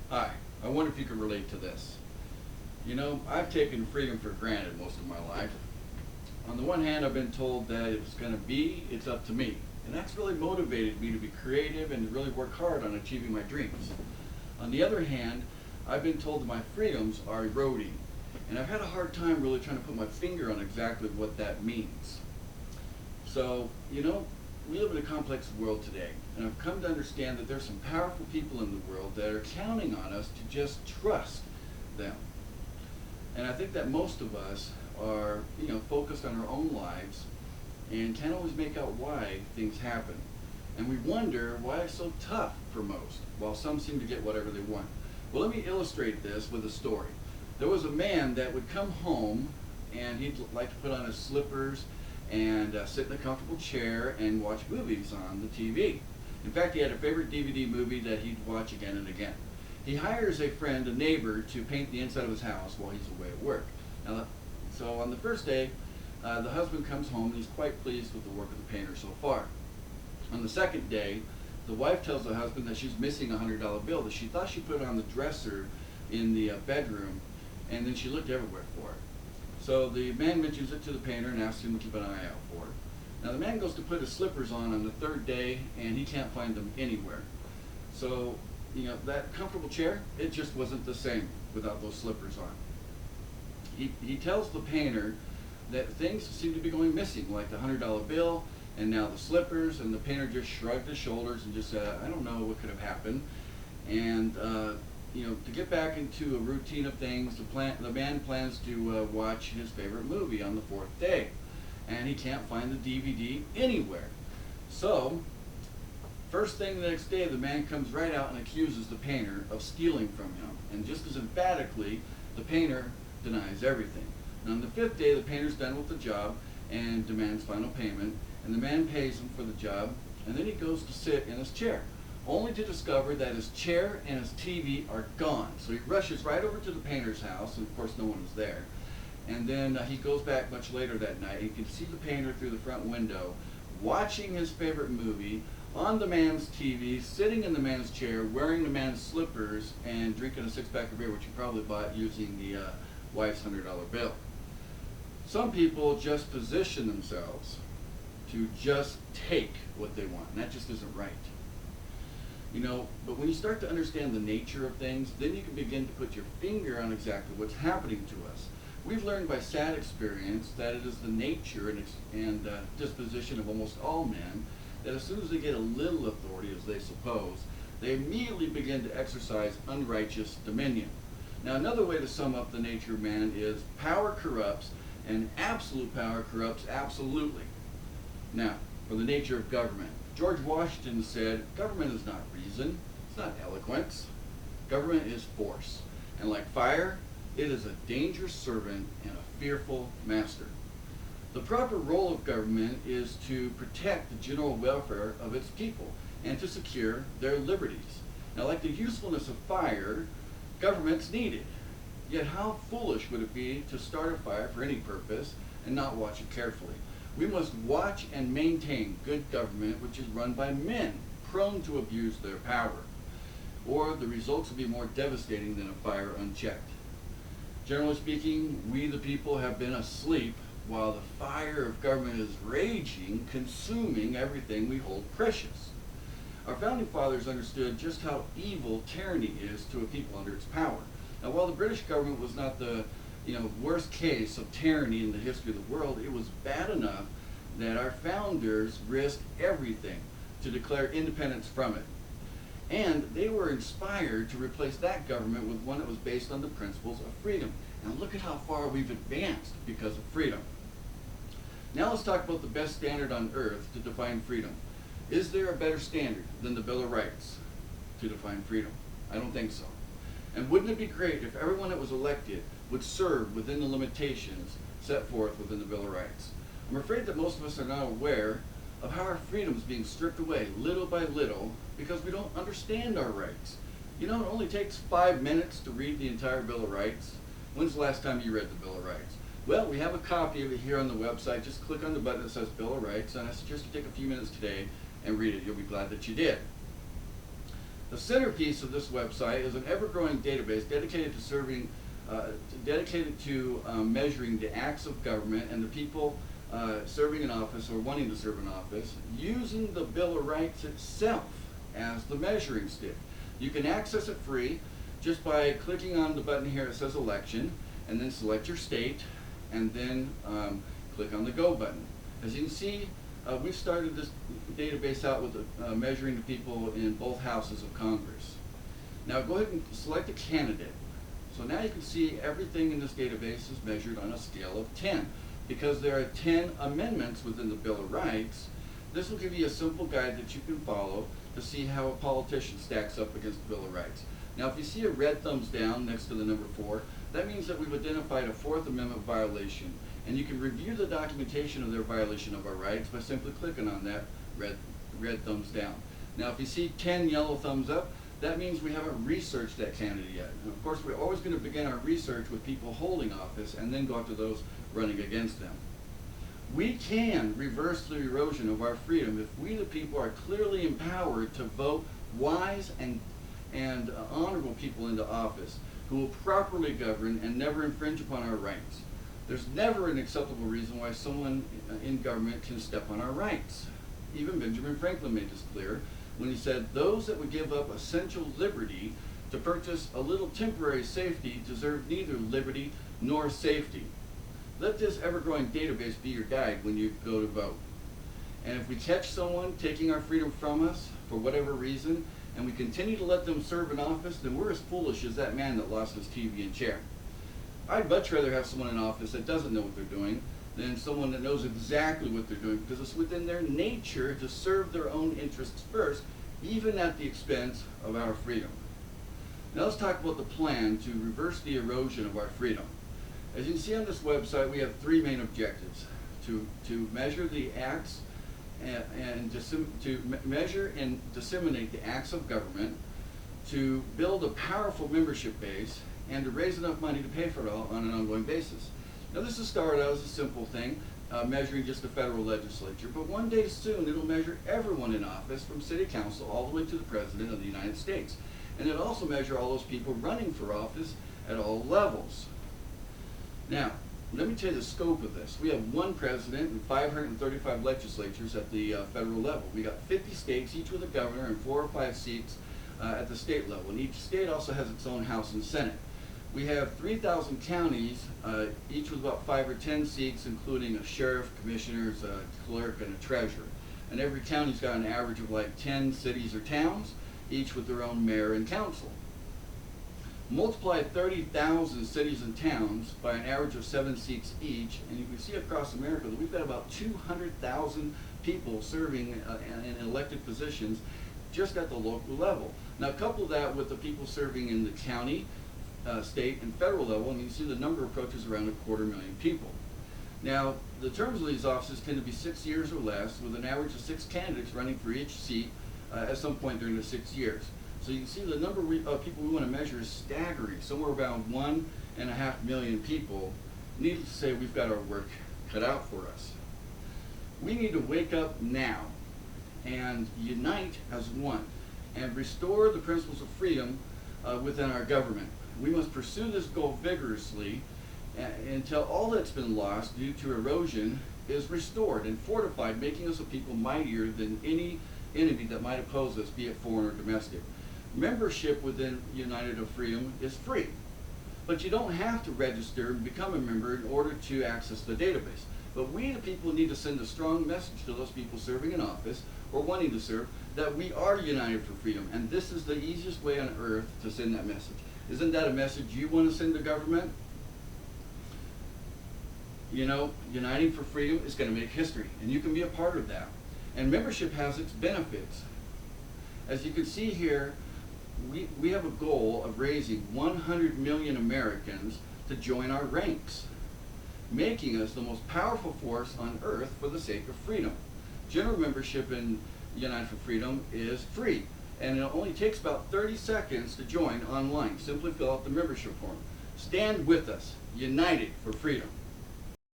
Hi, I wonder if you can relate to this. You know, I've taken freedom for granted most of my life. On the one hand, I've been told that if it's going to be, it's up to me. And that's really motivated me to be creative and to really work hard on achieving my dreams. On the other hand, I've been told that my freedoms are eroding. And I've had a hard time really trying to put my finger on exactly what that means. So, we live in a complex world today, and I've come to understand that there's some powerful people in the world that are counting on us to just trust them. And I think that most of us are, focused on our own lives and can't always make out why things happen. And we wonder why it's so tough for most, while some seem to get whatever they want. Well, let me illustrate this with a story. There was a man that would come home and he'd like to put on his slippers and sit in a comfortable chair and watch movies on the TV. In fact, he had a favorite DVD movie that he'd watch again and again. He hires a friend, a neighbor, to paint the inside of his house while he's away at work. Now, so on the first day, the husband comes home and he's quite pleased with the work of the painter so far. On the second day, the wife tells the husband that she's missing a $100 bill that she thought she put on the dresser in the bedroom, and then she looked everywhere for it. So the man mentions it to the painter and asks him to keep an eye out for it. Now the man goes to put his slippers on the third day and he can't find them anywhere. So, that comfortable chair, it just wasn't the same without those slippers on. He tells the painter that things seem to be going missing, like the $100 bill and now the slippers, and the painter just shrugged his shoulders and just said, I don't know what could have happened. And to get back into a routine of things, the man plans to watch his favorite movie on the fourth day, and he can't find the DVD anywhere. So, first thing the next day, the man comes right out and accuses the painter of stealing from him, and just as emphatically, the painter denies everything. And on the fifth day, the painter's done with the job and demands final payment, and the man pays him for the job, and then he goes to sit in his chair, only to discover that his chair and his TV are gone. So he rushes right over to the painter's house, and of course no one was there. And then he goes back much later that night. He can see the painter through the front window, watching his favorite movie, on the man's TV, sitting in the man's chair, wearing the man's slippers, and drinking a six-pack of beer, which he probably bought using the wife's $100 bill. Some people just position themselves to just take what they want, and that just isn't right. But when you start to understand the nature of things, then you can begin to put your finger on exactly what's happening to us. We've learned by sad experience that it is the nature and disposition of almost all men that as soon as they get a little authority, as they suppose, they immediately begin to exercise unrighteous dominion. Now, another way to sum up the nature of man is power corrupts, and absolute power corrupts absolutely. Now, for the nature of government, George Washington said, government is not reason, it's not eloquence. Government is force. And like fire, it is a dangerous servant and a fearful master. The proper role of government is to protect the general welfare of its people and to secure their liberties. Now, like the usefulness of fire, government's needed. Yet how foolish would it be to start a fire for any purpose and not watch it carefully? We must watch and maintain good government which is run by men prone to abuse their power, or the results will be more devastating than a fire unchecked. Generally speaking, we the people have been asleep while the fire of government is raging, consuming everything we hold precious. Our founding fathers understood just how evil tyranny is to a people under its power. Now, while the British government was not the worst case of tyranny in the history of the world, it was bad enough that our founders risked everything to declare independence from it. And they were inspired to replace that government with one that was based on the principles of freedom. And look at how far we've advanced because of freedom. Now let's talk about the best standard on earth to define freedom. Is there a better standard than the Bill of Rights to define freedom? I don't think so. And wouldn't it be great if everyone that was elected would serve within the limitations set forth within the Bill of Rights? I'm afraid that most of us are not aware of how our freedom is being stripped away little by little because we don't understand our rights. It only takes 5 minutes to read the entire Bill of Rights. When's the last time you read the Bill of Rights? Well, we have a copy of it here on the website. Just click on the button that says Bill of Rights, and I suggest you take a few minutes today and read it. You'll be glad that you did. The centerpiece of this website is an ever-growing database dedicated to serving, measuring the acts of government and the people serving in office or wanting to serve in office, using the Bill of Rights itself as the measuring stick. You can access it free just by clicking on the button here that says election, and then select your state, and then click on the go button. As you can see, we've started this database out with measuring the people in both houses of Congress. Now go ahead and select a candidate. So now you can see everything in this database is measured on a scale of 10. Because there are 10 amendments within the Bill of Rights, this will give you a simple guide that you can follow to see how a politician stacks up against the Bill of Rights. Now if you see a red thumbs down next to the number 4, that means that we've identified a Fourth Amendment violation. And you can review the documentation of their violation of our rights by simply clicking on that red thumbs down. Now if you see 10 yellow thumbs up, that means we haven't researched that candidate yet. And of course, we're always going to begin our research with people holding office and then go after those running against them. We can reverse the erosion of our freedom if we, the people, are clearly empowered to vote wise and honorable people into office who will properly govern and never infringe upon our rights. There's never an acceptable reason why someone in government can step on our rights. Even Benjamin Franklin made this clear when he said, "Those that would give up essential liberty to purchase a little temporary safety deserve neither liberty nor safety." Let this ever-growing database be your guide when you go to vote. And if we catch someone taking our freedom from us for whatever reason, and we continue to let them serve in office, then we're as foolish as that man that lost his TV and chair. I'd much rather have someone in office that doesn't know what they're doing than someone that knows exactly what they're doing, because it's within their nature to serve their own interests first, even at the expense of our freedom. Now let's talk about the plan to reverse the erosion of our freedom. As you can see on this website, we have 3 main objectives: to measure the acts to measure and disseminate the acts of government, to build a powerful membership base, and to raise enough money to pay for it all on an ongoing basis. Now this has started out as a simple thing, measuring just the federal legislature, but one day soon it'll measure everyone in office from city council all the way to the President of the United States. And it'll also measure all those people running for office at all levels. Now, let me tell you the scope of this. We have 1 president and 535 legislatures at the federal level. We got 50 states, each with a governor, and 4 or 5 seats at the state level. And each state also has its own House and Senate. We have 3,000 counties, each with about 5 or 10 seats, including a sheriff, commissioners, a clerk, and a treasurer. And every county's got an average of like 10 cities or towns, each with their own mayor and council. Multiply 30,000 cities and towns by an average of 7 seats each, and you can see across America that we've got about 200,000 people serving in elected positions just at the local level. Now couple that with the people serving in the county, state, and federal level, and you see the number approaches around 250,000 people. Now, the terms of these offices tend to be 6 years or less, with an average of 6 candidates running for each seat at some point during the 6 years. So you can see the number of people we want to measure is staggering, somewhere around 1.5 million people. Needless to say, we've got our work cut out for us. We need to wake up now and unite as one and restore the principles of freedom within our government. We must pursue this goal vigorously until all that's been lost due to erosion is restored and fortified, making us a people mightier than any enemy that might oppose us, be it foreign or domestic. Membership within United of Freedom is free, but you don't have to register and become a member in order to access the database. But we, the people, need to send a strong message to those people serving in office or wanting to serve that we are united for freedom, and this is the easiest way on earth to send that message. Isn't that a message you want to send to government? You know, uniting for freedom is going to make history, and you can be a part of that. And membership has its benefits. As you can see here, we have a goal of raising 100 million Americans to join our ranks, making us the most powerful force on earth for the sake of freedom. General membership in United for Freedom is free, and it only takes about 30 seconds to join online. Simply fill out the membership form. Stand with us, united for freedom.